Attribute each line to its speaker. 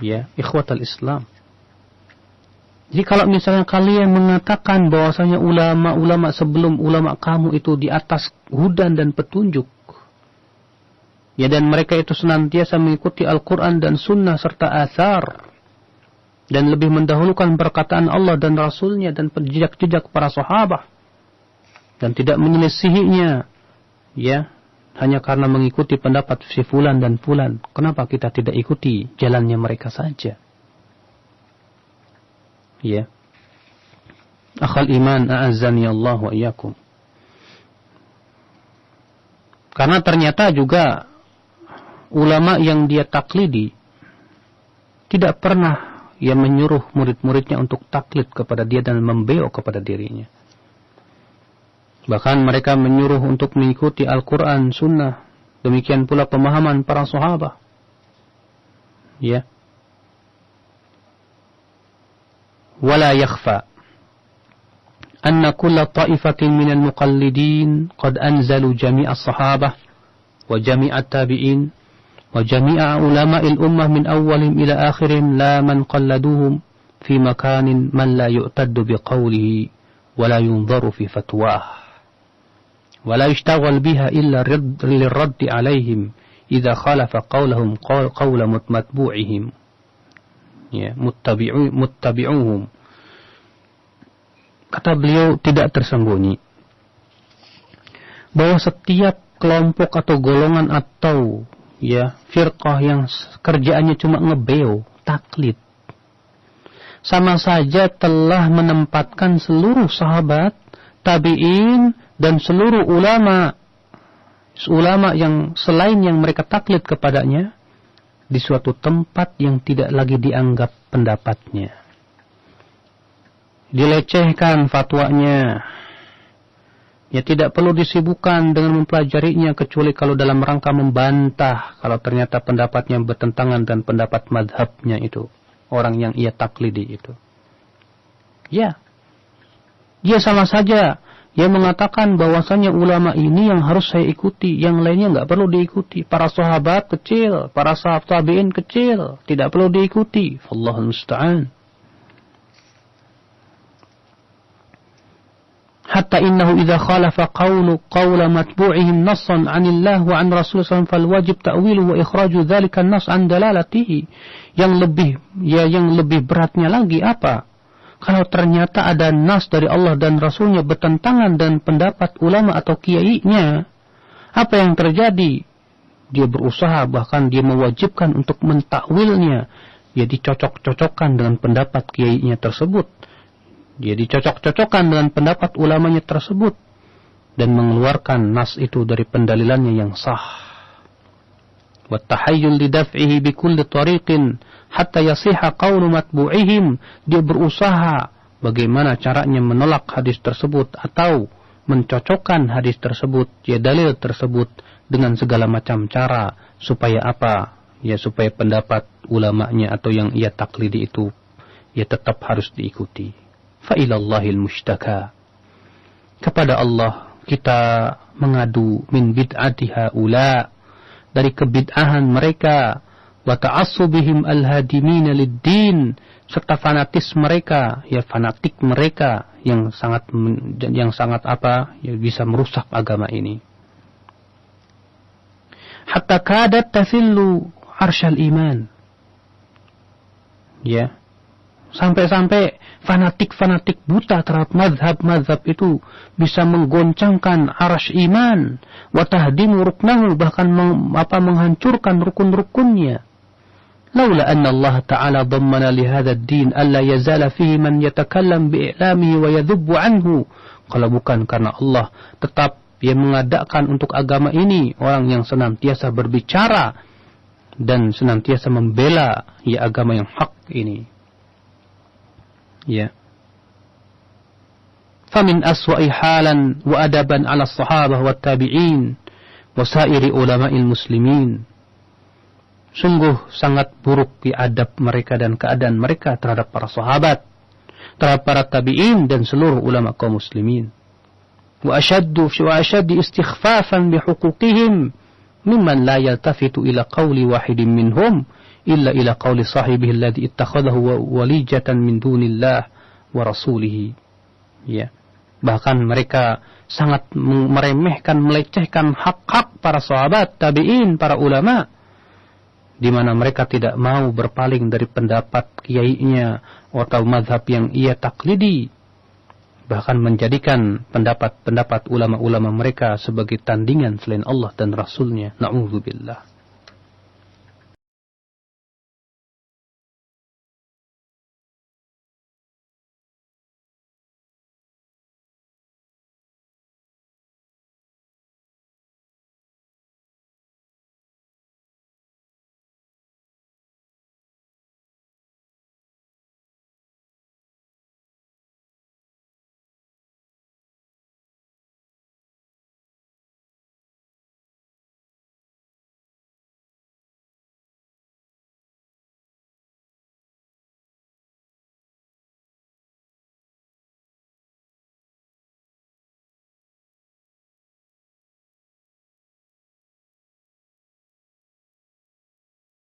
Speaker 1: Ya, ikhwatal Islam. Jadi kalau misalnya kalian mengatakan bahwasanya ulama-ulama sebelum ulama kamu itu di atas hudan dan petunjuk, ya, dan mereka itu senantiasa mengikuti Al-Quran dan Sunnah serta athar, dan lebih mendahulukan perkataan Allah dan Rasulnya dan jejak-jejak para sahabat, dan tidak menyelisihinya, ya, hanya karena mengikuti pendapat si fulan dan fulan. Kenapa kita tidak ikuti jalannya mereka saja? Ya. Akhal iman, a'azzani Allah wa iyyakum. Karena ternyata juga ulama yang dia taklidi tidak pernah ia menyuruh murid-muridnya untuk taklid kepada dia dan membeo kepada dirinya. Bahkan mereka menyuruh untuk mengikuti Al-Quran, Sunnah. Demikian pula pemahaman para sahabat. Ya. ولا يخفى أن كل طائفة من المقلدين قد أنزلوا جميع الصحابة وجميع التابعين وجميع علماء الأمة من أولهم إلى آخرهم لا من قلدوهم في مكان من لا يؤتد بقوله ولا ينظر في فتواه ولا يشتغل بها إلا للرد عليهم إذا خالف قولهم قول متبوعهم muttabi'uhum. Kata beliau tidak tersembunyi bahwa setiap kelompok atau golongan atau ya firqah yang kerjaannya cuma ngebeo, taklid, sama saja telah menempatkan seluruh sahabat, tabi'in dan seluruh ulama yang selain yang mereka taklid kepadanya di suatu tempat yang tidak lagi dianggap pendapatnya. Dilecehkan fatwanya. Ya, tidak perlu disibukkan dengan mempelajarinya kecuali kalau dalam rangka membantah kalau ternyata pendapatnya bertentangan dan pendapat madhabnya itu, orang yang ia taklidi itu. Ya. Dia sama saja yang mengatakan bahwasanya ulama ini yang harus saya ikuti, yang lainnya nggak perlu diikuti. Para sahabat kecil, para sahabat tabi'in kecil, tidak perlu diikuti. Wallahul musta'an. Hatta innahu idza khalafa qawla matbu'ihim nassan 'anillah wa 'an Rasulullah sallallahu alaihi wasallam fal wajib ta'wilu wa ikhraju dzalika an-nass 'an dalalatihi. Yang lebih beratnya lagi apa? Kalau ternyata ada nas dari Allah dan Rasulnya bertentangan dengan pendapat ulama atau kiainya, apa yang terjadi? Dia berusaha, bahkan dia mewajibkan untuk mentakwilnya. Dia dicocok-cocokkan dengan pendapat kiainya tersebut. Dia dicocok-cocokkan dengan pendapat ulamanya tersebut. Dan mengeluarkan nas itu dari pendalilannya yang sah. وَالتَّحَيُّلْ لِدَفْعِهِ بِكُلِّ طَرِيقٍ حَتَّى يَصِحَ قَوْلُ مَتْبُعِهِمْ. Dia berusaha bagaimana caranya menolak hadis tersebut atau mencocokkan hadis tersebut, ya dalil tersebut dengan segala macam cara supaya apa? Ya supaya pendapat ulamanya atau yang ia taklidi itu ya tetap harus diikuti. Fa ilallahil mushtaka. Kepada Allah kita mengadu min bid'ati haula, dari kebid'ahan mereka, wa ta'assubihim al-hadimina lid-din, serta fanatis mereka, ya fanatik mereka yang sangat apa? Ya bisa merusak agama ini. Hatta kadat tafillu arsyal iman. Ya. Sampai-sampai fanatik-fanatik buta terhadap mazhab-mazhab itu bisa menggoncangkan arasy iman, wa tahdimu ruknahu, bahkan menghancurkan rukun-rukunnya. Laula anna Allah Ta'ala dhammana li hadzal din alla yazala fihi man yatakallam bi'ilamihi wa yadhubbu anhu. Kalau bukan karena Allah tetap dia mengadakan untuk agama ini orang yang senantiasa berbicara dan senantiasa membela ya agama yang hak ini. Ya. Famin aswa'i halan wa adaban 'ala as-sahabah wa tabi'in wa sairi ulama'il muslimin. Sungguh sangat buruk adab mereka dan keadaan mereka terhadap para sahabat, terhadap para tabi'in dan seluruh ulama kaum muslimin. Wa ashaddu istighfafan bihuquqihim mimman la yaltafitu ila qawli wahidin minhum illa ila qawli sahibihi alladhi ittakhadahu walijatan min dunillah wa rasulihi. Ya. Bahkan mereka sangat meremehkan, melecehkan hak-hak para sahabat, tabi'in, para ulama, di mana mereka tidak mau berpaling dari pendapat kiainya atau mazhab yang ia taklidi, bahkan menjadikan pendapat-pendapat ulama-ulama mereka sebagai tandingan selain Allah dan Rasulnya. Na'udzubillah.